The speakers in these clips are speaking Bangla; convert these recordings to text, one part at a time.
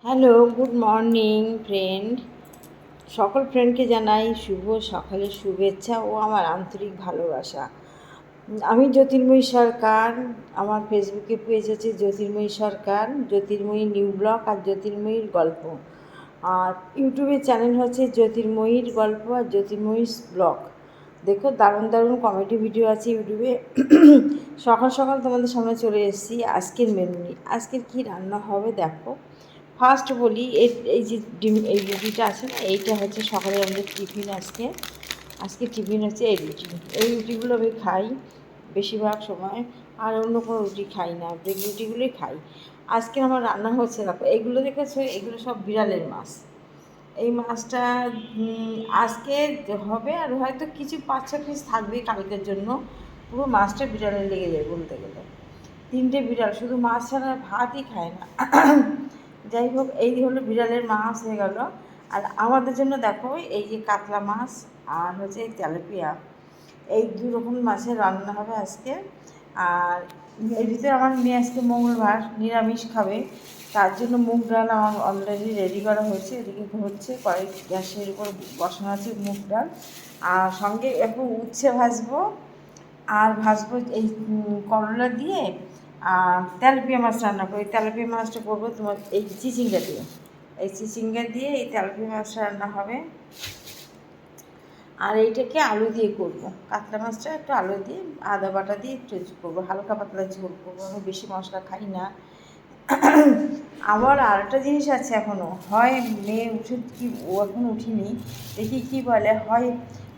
Hello, good morning friend. সকল ফ্রেন্ডকে জানাই শুভ সকালের শুভেচ্ছা ও আমার আন্তরিক ভালোবাসা। আমি জ্যোতির্ময়ী সরকার। আমার ফেসবুকে পেজ আছে জ্যোতির্ময়ী সরকার, জ্যোতির্ময়ী নিউ ব্লগ আর জ্যোতির্ময়ীর গল্প। আর ইউটিউবের চ্যানেল হচ্ছে জ্যোতির্ময়ীর গল্প আর জ্যোতির্ময়ীর ব্লগ। দেখো, দারুণ দারুণ কমেডি ভিডিও আছে ইউটিউবে। সকাল সকাল তোমাদের সামনে চলে এসেছি আজকের মেনু নিয়ে। আজকের কী রান্না হবে দেখো। ফার্স্ট বলি, এই যে ডিম, এই রুটিটা আছে না, এইটা হচ্ছে সকালে আমাদের টিফিন। আজকে টিফিন হচ্ছে এই রুটি। এই রুটিগুলো আমি খাই বেশিরভাগ সময়, আর অন্য কোনো রুটি খাই না, এই রুটিগুলোই খাই। আজকে আমার রান্না হচ্ছে দেখো, এইগুলো দেখেছো, এগুলো সব বিড়ালের মাছ। এই মাছটা আজকে হবে, আর হয়তো কিছু 5-6 পিস থাকবে কালকের জন্য। পুরো মাছটা বিড়ালে লেগে যায় বলতে গেলে। 3টে বিড়াল শুধু মাছ ছাড়া ভাতই খায় না। যাই হোক, এই হলো বিড়ালের মাছ হয়ে গেল। আর আমাদের জন্য দেখো, এই যে কাতলা মাছ আর হচ্ছে এই তেলাপিয়া, এই 2 রকম মাছের রান্না হবে আজকে। আর এর ভিতরে আমার মেয়ে আজকে মঙ্গলবার নিরামিষ খাবে, তার জন্য মুগ ডাল আমার অলরেডি রেডি করা হয়েছে। এদিকে হচ্ছে কয়েক গ্যাসের উপর বসানো আছে মুগ ডাল, আর সঙ্গে এখন উচ্ছে ভাজবো। আর ভাজবো এই করলা দিয়ে তেলাপিয়া মাছ রান্না করবো। এই তেলাপিয়া মাছটা করবো তোমার এই চিচিঙ্গা দিয়ে। এই চিচিঙ্গা দিয়ে এই তেলাপিয়া মাছটা রান্না হবে। আর এইটাকে আলু দিয়ে করবো। কাতলা মাছটা একটু আলু দিয়ে আদা বাটা দিয়ে একটু করবো, হালকা পাতলা ঝোল করবো। আমি বেশি মশলা খাই না। আবার আরেকটা জিনিস আছে এখনও, হয় মেয়ে উঠে কি, ও এখন উঠিনি, দেখি কি বলে, হয়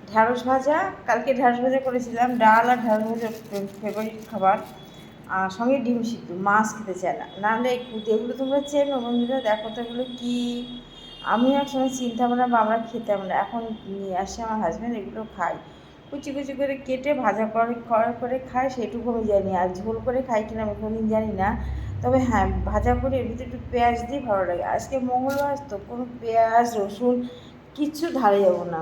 ঢ্যাঁড়স ভাজা, কালকে ঢ্যাঁড়স ভাজা করেছিলাম, ডাল আর ঢ্যাঁড়স ভাজা ফেভারিট খাবার, আর সঙ্গে ডিম সিদ্ধ। মাছ খেতে চায় না, নাহলে এগুলো তোমরা চেনো বন্ধুরা, দেখো তো এগুলো কী। আমিও এক সময় চিনতাম না বা আমরা খেতাম না, এখন নিয়ে আসে আমার হাজব্যান্ড, এগুলো খাই। কুচি কুচি করে কেটে ভাজা করে খায়, সেটুকু আমি জানি। আর ঝোল করে খাই কিনা আমি কোনোদিন জানি না, তবে হ্যাঁ ভাজা করে এর ভিতরে একটু পেঁয়াজ দিয়ে ভালো লাগে। আজকে মঙ্গলবার তো কোনো পেঁয়াজ রসুন কিচ্ছু ধারে যাবো না,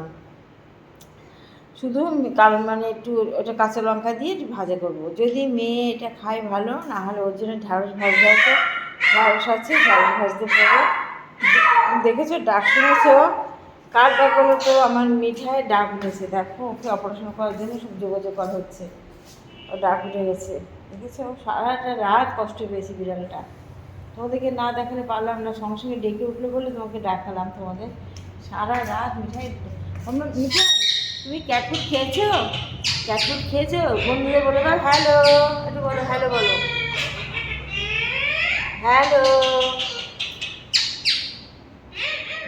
শুধু কারণ মানে একটু ওটা কাঁচা লঙ্কা দিয়ে ভাজা করবো। যদি মেয়ে এটা খায় ভালো, না হলে ওর জন্য ঢ্যাঁড়স ভাজতে আছে, ঢ্যাঁড়স আছে, ঢ্যাঁড়স ভাজতে পারবো। দেখেছো ডাক শুনেছো? কার ডাক বলো তো? আমার মিঠাই ডাক উঠেছে, দেখো ওকে অপারেশন করার জন্য সব যোগাযোগ করা হচ্ছে। ও ডাক উঠে গেছে, দেখেছো? সারাটা রাত কষ্ট পেয়েছি বিড়ালটা। তোমাদেরকে না দেখালে পারলাম না, সঙ্গে সঙ্গে ডেকে উঠলো বলে তোমাকে দেখালাম তোমাদের। সারা রাত মিঠাই। আমরা মিঠাই, তুমি ক্যাটফুড খেয়েছো? ক্যাটফুড খেয়েছো? বন্ধুদের বলে দাও হ্যালো, একটু বলো হ্যালো, বলো হ্যালো।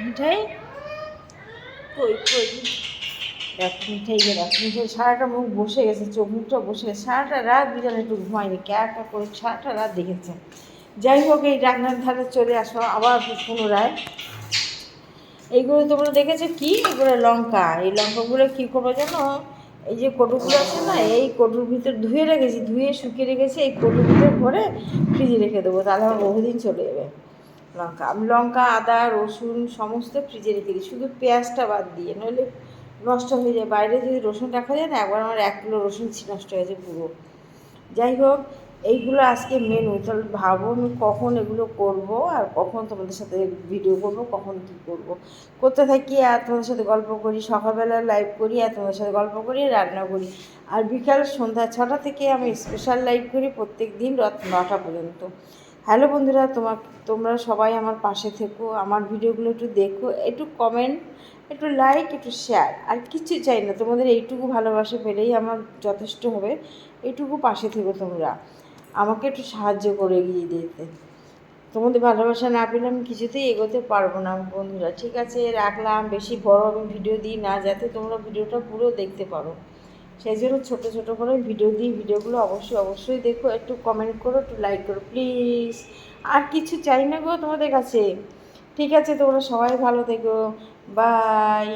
মিঠাই কই কই, দেখো মিঠাইকে দেখো, মিঠাই সারাটা মুখ বসে গেছে, চোখ মুখটা বসে গেছে, সারাটা রাত বিড়াল একটু ঘুমায়নি, ক্যা করে সারাটা রাত দেখেছে। যাই হোক, এই রান্নার ধারে চলে আসো আবার পুনরায়। এইগুলো তোমরা দেখেছো কি, এগুলো লঙ্কা। এই লঙ্কাগুলো কী করবো জানো? এই যে কটুগুলো আছে না, এই কটুর ভিতর ধুয়ে রেখেছি, ধুয়ে শুকিয়ে রেখেছি, এই কটুর ভিতর ভরে ফ্রিজে রেখে দেবো, তাহলে আমার বহুদিন চলে যাবে। লঙ্কা, আমি লঙ্কা আদা রসুন সমস্ত ফ্রিজে রেখে দিই, শুধু পেঁয়াজটা বাদ দিয়ে, নইলে নষ্ট হয়ে যায়। বাইরে যদি রসুন রাখা যায় না, একবার আমার 1 কিলো রসুন নষ্ট হয়ে যায় পুরো। যাই হোক, এইগুলো আজকে মেনু। তাহলে ভাবো আমি কখন এগুলো করব আর কখন তোমাদের সাথে ভিডিও করব, কখন কী করব। করতে থাকি আর তোমাদের সাথে গল্প করি, সকালবেলা লাইভ করি আর তোমাদের সাথে গল্প করি, রান্না করি। আর বিকাল সন্ধ্যা 6টা থেকে আমি স্পেশাল লাইভ করি, প্রত্যেক দিন রাত 9টা পর্যন্ত। হ্যালো বন্ধুরা, তোমরা সবাই আমার পাশে থেকো, আমার ভিডিওগুলো একটু দেখো, একটু কমেন্ট, একটু লাইক, একটু শেয়ার, আর কিছু চাই না। তোমাদের এইটুকু ভালোবাসা পেলেই আমার যথেষ্ট হবে। এইটুকু পাশে থেকো তোমরা, আমাকে একটু সাহায্য করে এগিয়ে দিতে। তোমাদের ভালোবাসা না পেলে আমি কিছুতেই এগোতে পারবো না বন্ধুরা। ঠিক আছে, রাখলাম। বেশি বড় আমি ভিডিও দিই না, যাতে তোমরা ভিডিওটা পুরো দেখতে পারো, সেই জন্য ছোটো ছোটো করে ভিডিও দিই। ভিডিওগুলো অবশ্যই দেখো, একটু কমেন্ট করো, একটু লাইক করো প্লিজ। আর কিছু চাই না গো তোমাদের কাছে। ঠিক আছে, তোমরা সবাই ভালো থেকো, বাই।